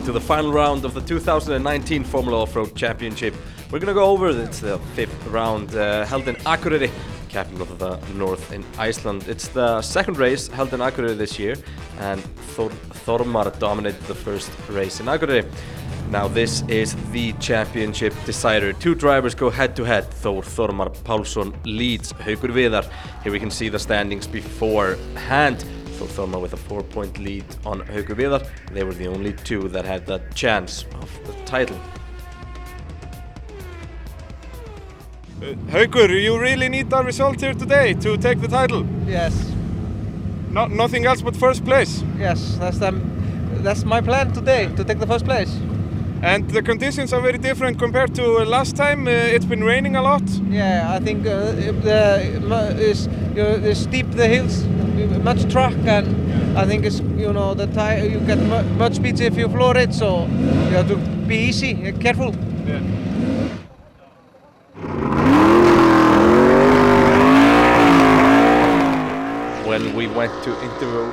to the final round of the 2019 Formula Offroad Championship. We're gonna go over it's the 5th round held in Akureyri, capital of the north in Iceland. It's the second race held in Akureyri this year, and Thormar dominated the first race in Akureyri. Now this is the championship decider. Two drivers go head to head. Thormar Pálsson leads Haukur Vidar. Here we can see the standings beforehand. Thormar with a 4-point lead on Haukur Vidar. They were the only two that had the chance of the title. Haukur, you really need a result here today to take the title? Yes. Nothing else but first place? Yes, that's my plan today, to take the first place. And the conditions are very different compared to last time. It's been raining a lot. Yeah, I think it's steep the hills, much track, and I think it's the tire you get much speed if you floor it, so you have to be easy, careful. Yeah. When we went to interview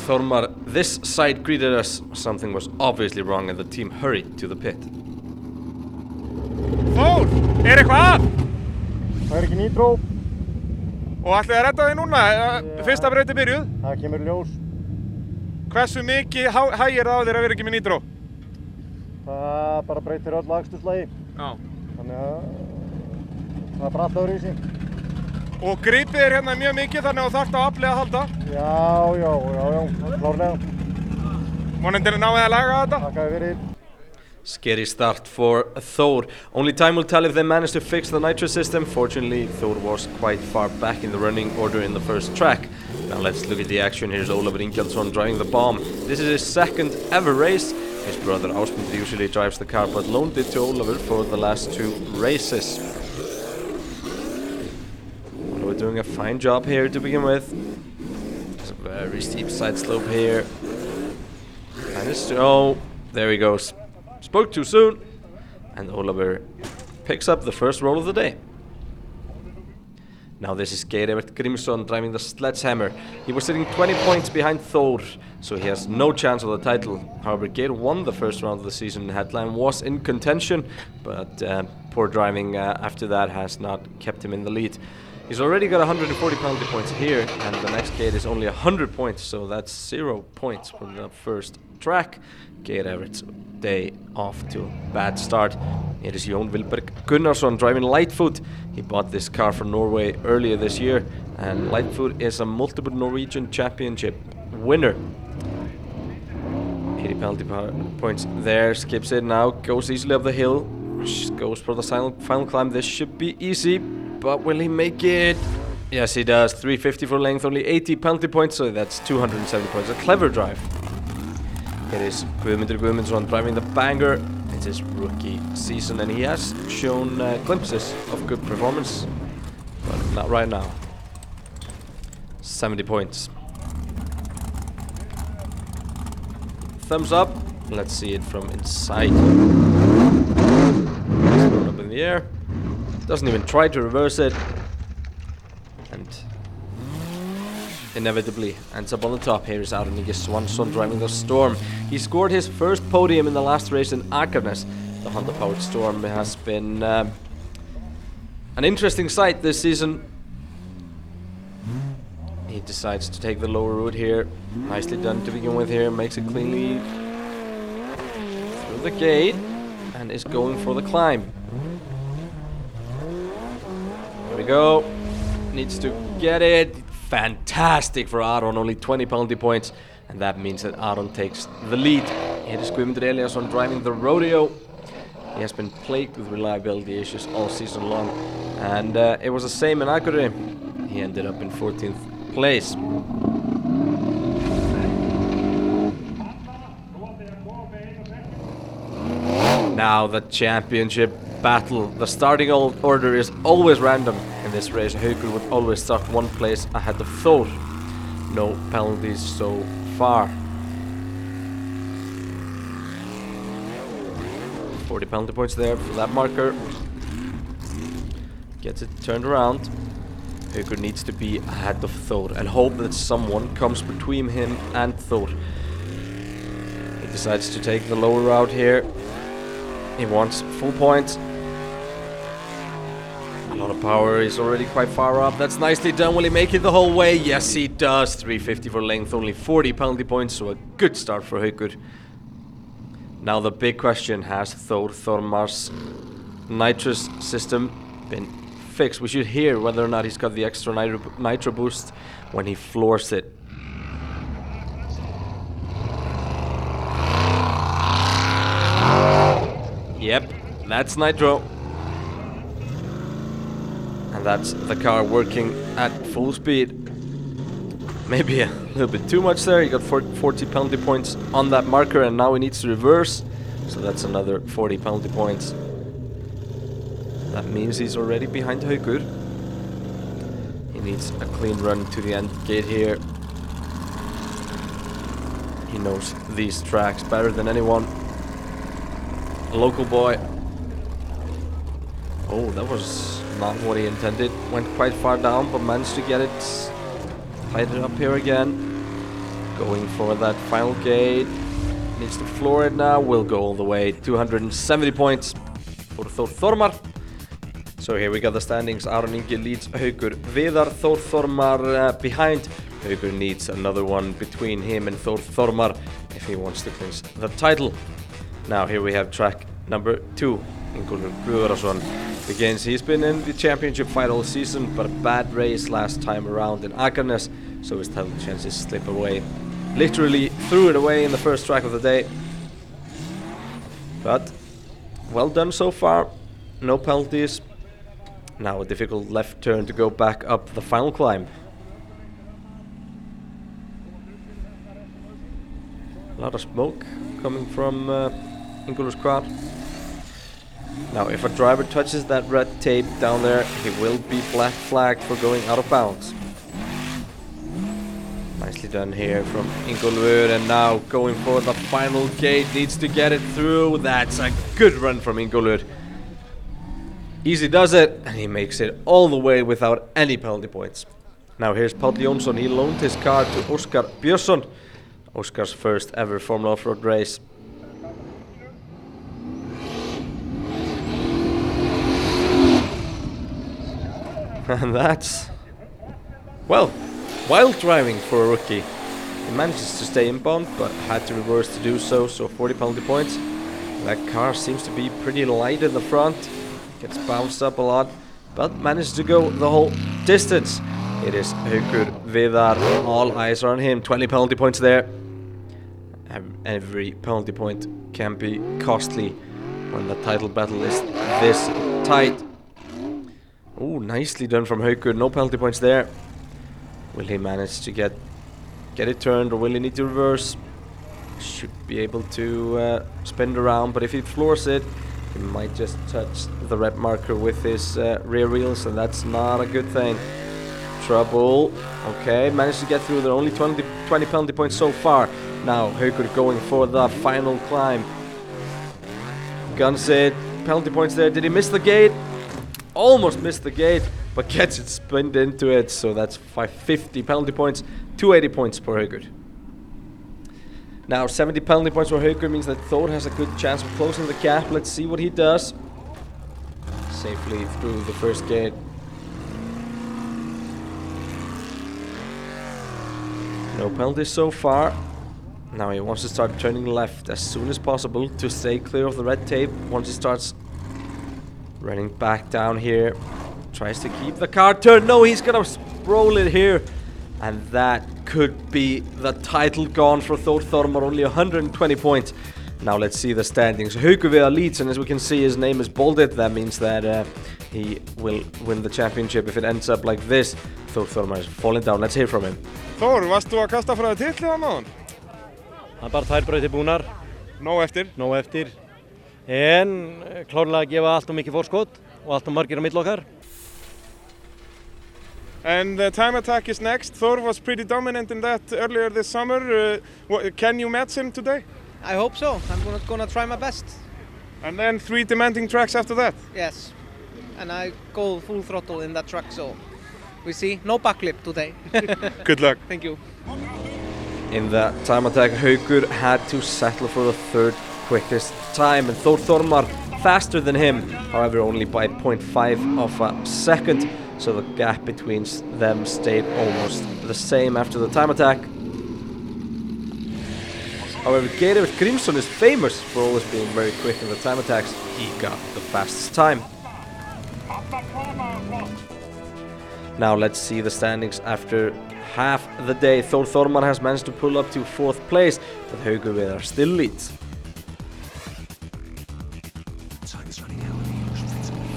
Thormar, this side greeted us. Something was obviously wrong and the team hurried to the pit. Thor, eitthvað að? Það ekki nýtró. Og ætlið að redda þig núna? Fyrsta breyti byrjuð? Það kemur ljós. Hversu mikið hægir það á þér að vera ekki með nýtró? Það bara breytir öll aksturslægi. Já. Þannig að það bara allt öðruvísi. Og gripið er hérna mjög mikið þannig að þú þarft á afli að halda? Já, klárlega. Vonandi náðu að laga þetta? Takk fyrir. Scary start for Thor. Only time will tell if they manage to fix the nitro system. Fortunately, Thor was quite far back in the running order in the first track. Now let's look at the action. Here's Ólafur Ingjaldsson driving the bomb. This is his second ever race. His brother Ásmundur usually drives the car, but loaned it to Ólafur for the last two races. We're doing a fine job here to begin with. There's a very steep side slope here. And there he goes. Spoke too soon. And Ólafur picks up the first roll of the day. Now this is Geirivert Grímsson driving the sledgehammer. He was sitting 20 points behind Thor, so he has no chance of the title. However, Geir won the first round of the season. Headline was in contention, but poor driving after that has not kept him in the lead. He's already got 140 penalty points here, and the next gate is only 100 points, so that's 0 points from the first track. Geirivert's day off to a bad start. It is Jón Vilberg Gunnarsson driving Lightfoot. He bought this car from Norway earlier this year, and Lightfoot is a multiple Norwegian championship winner. 80 penalty points there, skips it now, goes easily up the hill, goes for the final climb. This should be easy. But will he make it? Yes, he does. 350 for length, only 80 penalty points, so that's 270 points. A clever drive. It is Guðmundur Guðmundsson driving the banger. It's his rookie season, and he has shown glimpses of good performance, but not right now. 70 points. Thumbs up. Let's see it from inside. Thrown up in the air. Doesn't even try to reverse it, and inevitably ends up on the top. Here is Árni Svansson driving the Storm. He scored his first podium in the last race in Akranes. The Honda-powered Storm has been an interesting sight this season. He decides to take the lower route here. Nicely done to begin with here. Makes it cleanly through the gate and is going for the climb. There we go. Needs to get it. Fantastic for Aron. Only 20 penalty points. And that means that Aron takes the lead. Here is Guðmundur Eliasson driving the Rodeo. He has been plagued with reliability issues all season long. And it was the same in Akureyri. He ended up in 14th place. Now the championship battle. The starting order is always random in this race. Haukur would always start one place ahead of Thor. No penalties so far. 40 penalty points there for that marker. Gets it turned around. Haukur needs to be ahead of Thor and hope that someone comes between him and Thor. He decides to take the lower route here. He wants full points. A lot of power, he's already quite far up. That's nicely done. Will he make it the whole way? Yes, he does. 350 for length, only 40 penalty points, so a good start for Haukur. Now the big question, has Thormar's nitrous system been fixed? We should hear whether or not he's got the extra nitro boost when he floors it. Yep, that's nitro. And that's the car working at full speed. Maybe a little bit too much there. He got 40 penalty points on that marker, and now he needs to reverse. So that's another 40 penalty points. That means he's already behind Haukur. He needs a clean run to the end gate here. He knows these tracks better than anyone. A local boy. Oh, that was not what he intended. Went quite far down, but managed to get it. Tied it up here again. Going for that final gate. Needs to floor it now. Will go all the way. 270 points for Thormar. So here we got the standings. Aron Ingi leads Haukur. Vidar, Thor, Thormar behind. Haukur needs another one between him and Thormar if he wants to clinch the title. Now here we have track number 2. Ingólfur Guðrason begins. He's been in the championship fight all season, but a bad race last time around in Akureyri, so his title chances slip away. Literally threw it away in the first track of the day. But well done so far. No penalties. Now a difficult left turn to go back up the final climb. A lot of smoke coming from Ingólfur's car. Now if a driver touches that red tape down there, he will be black flagged for going out of bounds. Nicely done here from Ingólfur, and now going for the final gate, needs to get it through. That's a good run from Ingólfur. Easy does it, and he makes it all the way without any penalty points. Now here's Páll Jónsson. He loaned his car to Óskar Björnsson. Óskar's first ever Formula Offroad race. And that's, well, wild driving for a rookie. He manages to stay inbound, but had to reverse to do so, so 40 penalty points. That car seems to be pretty light in the front. Gets bounced up a lot, but managed to go the whole distance. It is Haukur Vidar. All eyes are on him. 20 penalty points there. Every penalty point can be costly when the title battle is this tight. Oh, nicely done from Haukur. No penalty points there. Will he manage to get it turned, or will he need to reverse? Should be able to spin it around, but if he floors it, he might just touch the red marker with his rear wheels, and that's not a good thing. Trouble. Okay, managed to get through. There are only 20 penalty points so far. Now Haukur going for the final climb. Guns it. Penalty points there. Did he miss the gate? Almost missed the gate, but gets it spinned into it. So that's 550 penalty points. 280 points for Haukur. Now 70 penalty points for Haukur means that Thor has a good chance of closing the gap. Let's see what he does. Safely through the first gate. No penalties so far. Now he wants to start turning left as soon as possible to stay clear of the red tape. Once he starts running back down here, tries to keep the car turned. No, he's gonna roll it here. And that could be the title gone for Thormar, only 120 points. Now let's see the standings. Haukur Vidar leads, and as we can see, his name is bolded. That means that he will win the championship if it ends up like this. Thormar is falling down. Let's hear from him. Thor, varst þú að kasta frá þér titli á náðan? Það bara tvær brautir búnar. Nóg eftir. Nóg eftir. En klárlega að gefa allt mikið forskot og allt margir á milli okkar. And the time attack is next. Thor was pretty dominant in that earlier this summer. Can you match him today? I hope so. I'm gonna try my best. And then 3 demanding tracks after that? Yes. And I go full throttle in that track, so we see. No backflip today. Good luck. Thank you. In the time attack, Haukur had to settle for the third quickest time, and Thormar faster than him, however only by 0.5 of a second, so the gap between them stayed almost the same after the time attack. However, Gator with Grimson is famous for always being very quick in the time attacks. He got the fastest time. Now let's see the standings after half the day. Thormar has managed to pull up to 4th place, but Haukur Vidar still leads.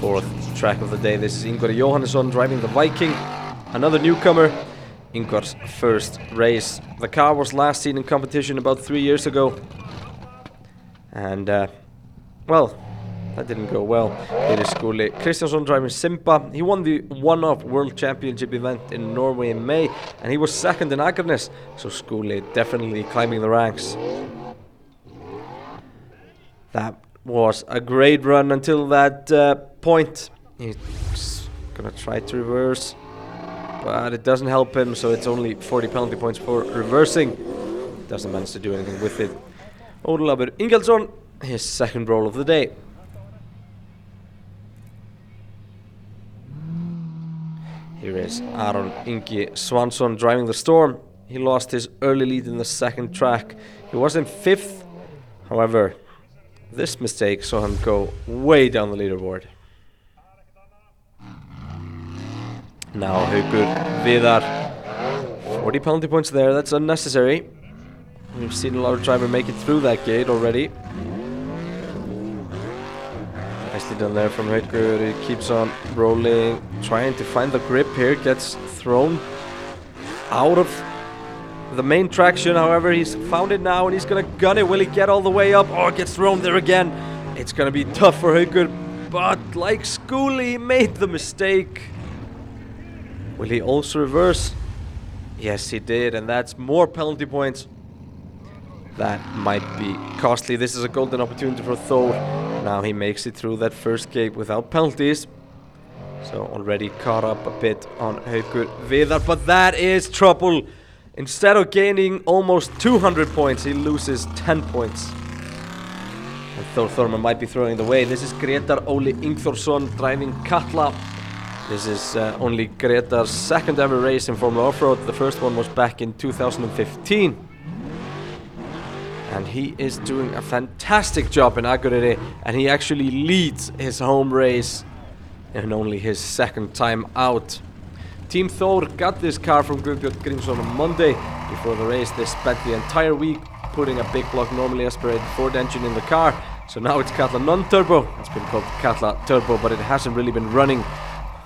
4th track of the day. This is Ingvar Johannesson driving the Viking, another newcomer. Ingvar's first race. The car was last seen in competition about 3 years ago, and well, that didn't go well. It is Skúli Kristjánsson driving Simba. He won the one-off World Championship event in Norway in May, and he was second in Akureyri, so Skúli definitely climbing the ranks. That was a great run until that point. He's gonna try to reverse, but it doesn't help him, so it's only 40 penalty points for reversing. Doesn't manage to do anything with it. Ólafur Ingjaldsson, his second roll of the day. Here is Aron Ingi Svansson driving the Storm. He lost his early lead in the second track. He was in 5th, however, this mistake saw him go way down the leaderboard. Now Haukur Vidar, 40 penalty points there, that's unnecessary. We've seen a lot of drivers make it through that gate already. Nicely done there from Haukur. He keeps on rolling, trying to find the grip here, gets thrown out of the main traction. However, he's found it now and he's gonna gun it. Will he get all the way up? Oh, gets thrown there again. It's gonna be tough for Haukur, but like Skúli, he made the mistake. Will he also reverse? Yes, he did, and that's more penalty points. That might be costly. This is a golden opportunity for Thor. Now he makes it through that first gate without penalties. So already caught up a bit on Haukur Vidar, but that is trouble. Instead of gaining almost 200 points, he loses 10 points. And Thormar might be throwing it away. This is Gretar Óli Ingþórsson driving Katla. This is only Gretar's second ever race in Formula Offroad. The first one was back in 2015. And he is doing a fantastic job in Akureyri, and he actually leads his home race in only his second time out. Team Thor got this car from Guðbjörn Grímsson on Monday. Before the race, they spent the entire week putting a big block normally aspirated Ford engine in the car. So now it's Katla non-turbo. It's been called Katla Turbo, but it hasn't really been running.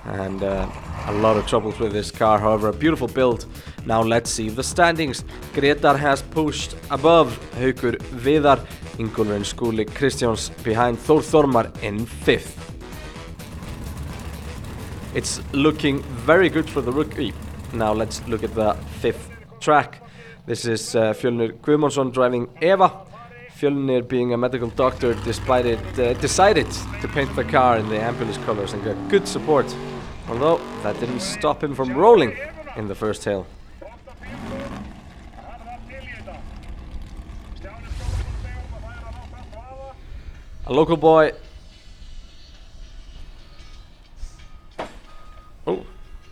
And a lot of troubles with this car, however, a beautiful build. Now let's see the standings. Gretar has pushed above Haukur Vidar, Ingólfur and Skúli Kristjáns behind Thormar in 5th. It's looking very good for the rookie. Now let's look at the 5th track. This is Fjölnir Guðmundsson driving Eva. Fjölnir, being a medical doctor, decided to paint the car in the ambulance colors and got good support. Although that didn't stop him from rolling in the first hill. A local boy. Oh,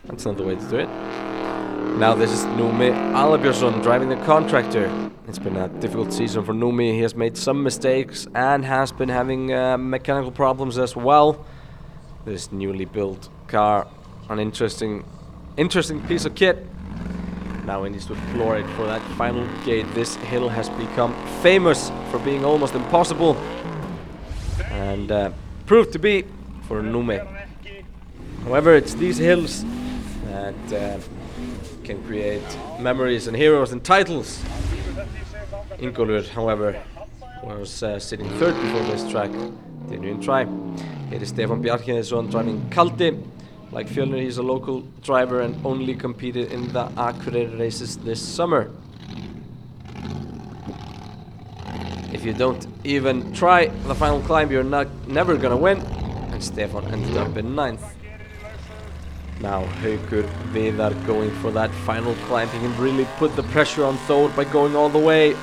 that's not the way to do it. Now this is Númi Alabjörnsson driving the Contractor. It's been a difficult season for Númi. He has made some mistakes and has been having mechanical problems as well. This newly built car, an interesting piece of kit. Now he needs to floor it for that final gate. This hill has become famous for being almost impossible, and proved to be for Númi. However, it's these hills that can create memories and heroes and titles. Ingólfur, however, was sitting 3rd before this track. Didn't even try. Here is Stefán Bjarkiðsson driving Kaldi. Like Fjölnir, he's a local driver and only competed in the Akureyri races this summer. If you don't even try the final climb, you're never gonna win. And Stefán ended up in 9th. Now Haukur Vidar going for that final climb. He can really put the pressure on Thor by going all the way.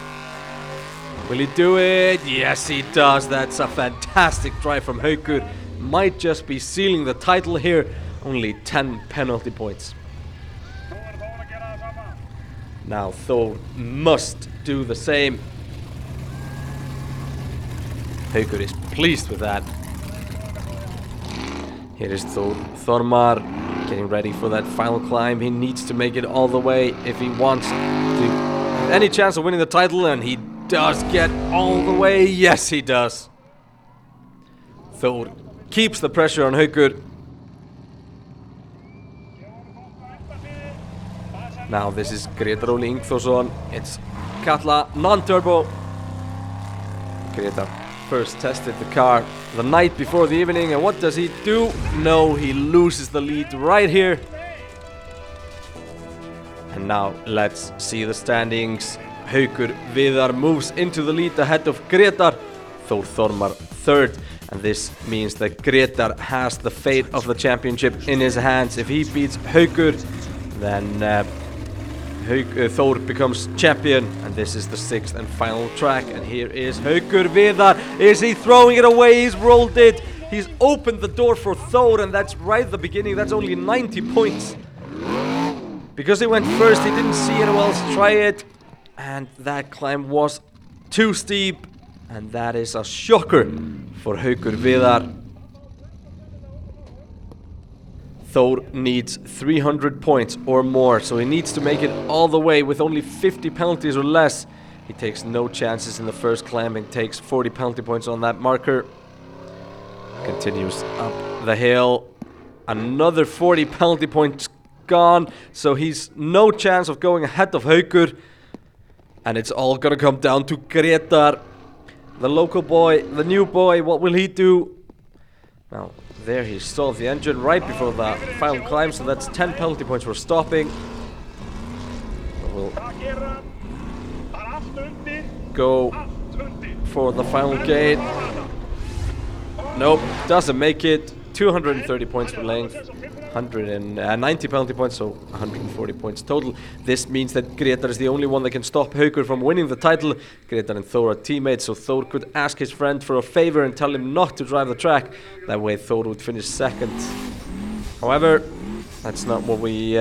Will he do it? Yes, he does. That's a fantastic drive from Haukur. Might just be sealing the title here. Only 10 penalty points. Now Thor must do the same. Haukur is pleased with that. Here is Thormar getting ready for that final climb. He needs to make it all the way if he wants to have any chance of winning the title, and he does get all the way. Yes, he does. Thor keeps the pressure on Haukur. Now this is Grétar Óli Ingþórsson. It's Katla non-turbo. Grétar first tested the car the night before the evening, and what does he do? No, he loses the lead right here. And now let's see the standings. Haukur Vidar moves into the lead ahead of Grétar. Thormar third, and this means that Grétar has the fate of the championship in his hands. If he beats Haukur, then Thor becomes champion, and this is the 6th and final track. And here is Haukur Vidar. Is he throwing it away? He's rolled it. He's opened the door for Thor, and that's right at the beginning. That's only 90 points. Because he went first, he didn't see anyone else try it, and that climb was too steep, and that is a shocker for Haukur Vidar. Thor needs 300 points or more, so he needs to make it all the way with only 50 penalties or less. He takes no chances in the first climb and takes 40 penalty points on that marker. Continues up the hill. Another 40 penalty points gone, so he's no chance of going ahead of Haukur. And it's all gonna come down to Grétar, the local boy, the new boy. What will he do? Now, there he stalled the engine right before the final climb, so that's 10 penalty points for stopping. We'll go for the final gate. Nope, doesn't make it. 230 points for length, 190 penalty points, so 140 points total. This means that Grétar is the only one that can stop Haukur from winning the title. Grétar and Thor are teammates, so Thor could ask his friend for a favor and tell him not to drive the track. That way Thor would finish second. However, that's not what we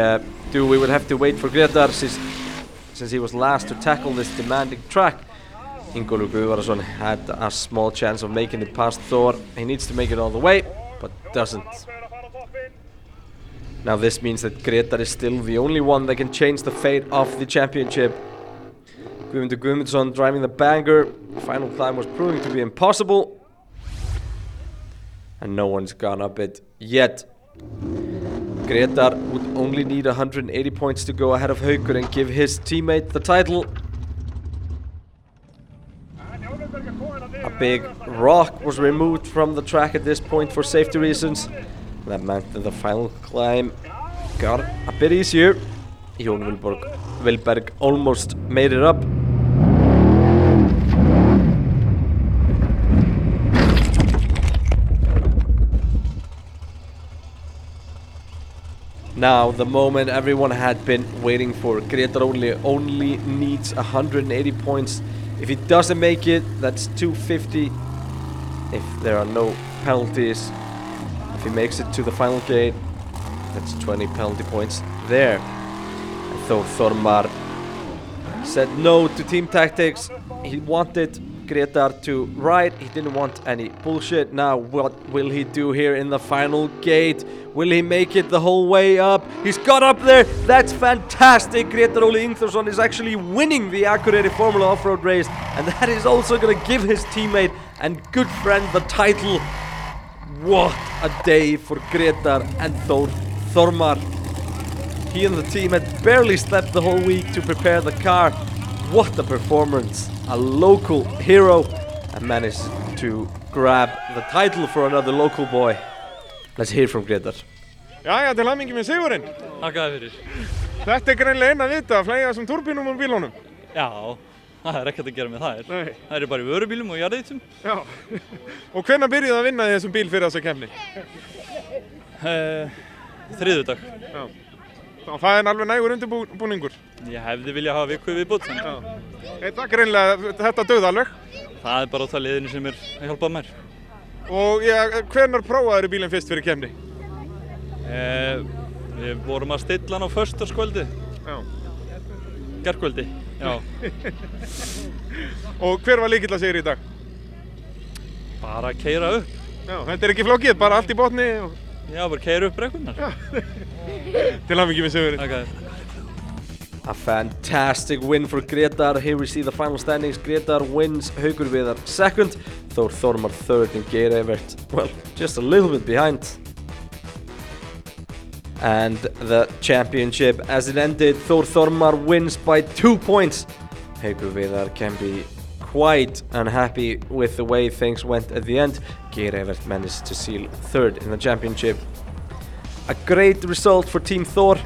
do. We would have to wait for Grétar since he was last to tackle this demanding track. Ingólfur Guðvarðarson had a small chance of making it past Thor. He needs to make it all the way, but doesn't. Now this means that Grétar is still the only one that can change the fate of the championship. Guðmundur Guðmundsson driving the banger. The final climb was proving to be impossible, and no one's gone up it yet. Grétar would only need 180 points to go ahead of Haukur and give his teammate the title. A big rock was removed from the track at this point for safety reasons. That meant that the final climb got a bit easier. Jón Vilberg almost made it up. Now, the moment everyone had been waiting for. Grétar only needs 180 points. If he doesn't make it, that's 250. If there are no penalties, if he makes it to the final gate, that's 20 penalty points there. I thought Thormar said no to team tactics. He wanted Grétar to ride. He didn't want any bullshit. Now, what will he do here in the final gate? Will he make it the whole way up? He's got up there. That's fantastic. Grétar Óli Ingþórsson is actually winning the Akureyri Formula Offroad race, and that is also going to give his teammate and good friend the title. What a day for Grétar and Thormar. He and the team had barely slept the whole week to prepare the car. What a performance. A local hero and managed to grab the title for another local boy. Let's hear from Grétar. Jæja, til hamingju með sigurinn. Þakkaði fyrir. Þetta greinilega eina vita að flæga þessum túrbínum úr bílunum. Já, það ekkert að gera með þær. Nei. Það bara í vörubílum og jarðýtum. Já. Og hvenær byrjuðu að vinna í þessum bíl fyrir þessa keppni? þriðjudag. Já. Og það alveg nægur undirbúningur. Ég hefði viljað hafa viku viðbútt, þannig. Já. Þetta greinlega, þetta dögð alveg. Það er bara út af liðinu sem að hjálpa mér. Og hvenær prófaðir bílinn fyrst fyrir keppni? Við vorum að stilla hann á föstudagskvöldi. Já. Gærkvöldi, já. Og hver var lykill að sigri í dag? Bara að keyra upp. Já, þetta er ekki flókið, bara allt í botni. Já, bara keyra upp brekkunnar. Til hamingju með sigurinn. Takk að þér. A fantastic win for Grétar. Here we see the final standings. Grétar wins, Haukur Vidar second, Thormar third, and Geir Evert, well, just a little bit behind. And the championship, as it ended, Thormar wins by 2 points. Haukur Vidar can be quite unhappy with the way things went at the end. Geir Evert managed to seal third in the championship. A great result for Team Thor.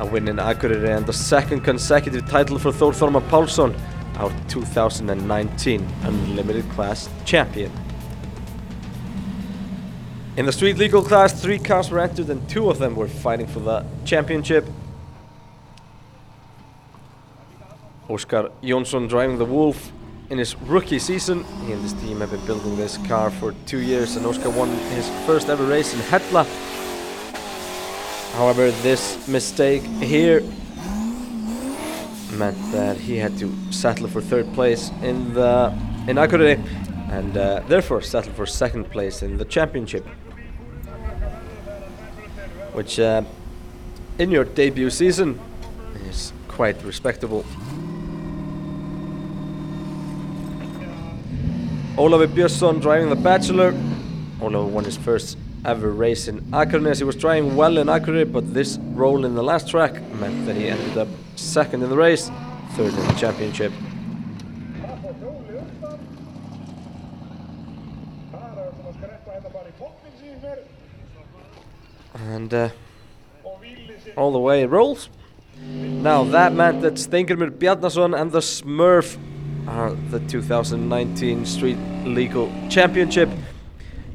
A win in Akureyri and the second consecutive title for Thormar Pálsson, our 2019 Unlimited Class champion. In the street legal class, 3 cars were entered and 2 of them were fighting for the championship. Óskar Jónsson driving the Wolf in his rookie season. He and his team have been building this car for 2 years, and Óskar won his first ever race in Hella. However, this mistake here meant that he had to settle for 3rd place in Akureyri, and therefore settle for 2nd place in the championship, which in your debut season is quite respectable. Ólafur Björnsson driving the Bachelor. Ólafur won his first ever race in Akureyri. He was driving well in Akureyri, but this roll in the last track meant that he ended up 2nd in the race, 3rd in the championship. And all the way it rolls. Now that meant that Steingrimur Bjarnason and the Smurf are the 2019 Street Legal Championship.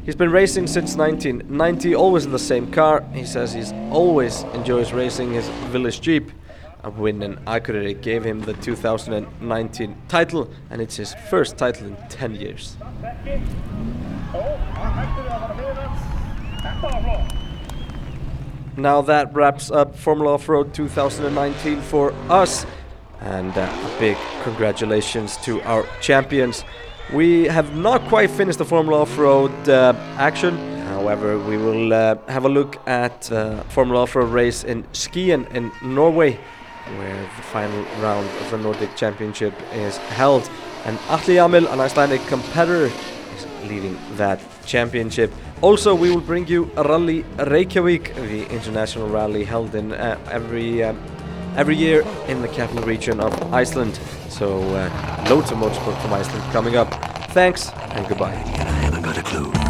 He's been racing since 1990, always in the same car. He says he always enjoys racing his village Jeep. A win in Akureyri gave him the 2019 title, and it's his first title in 10 years. Now that wraps up Formula Offroad 2019 for us, and a big congratulations to our champions. We have not quite finished the Formula Offroad action. However, we will have a look at Formula Offroad race in Skien in Norway, where the final round of the Nordic Championship is held. And Atli Jamil, an Icelandic competitor, is leading that championship. Also, we will bring you Rally Reykjavik, the international rally held in every year in the capital region of Iceland. So loads of motorsport from Iceland coming up. Thanks and goodbye. And I haven't got a clue.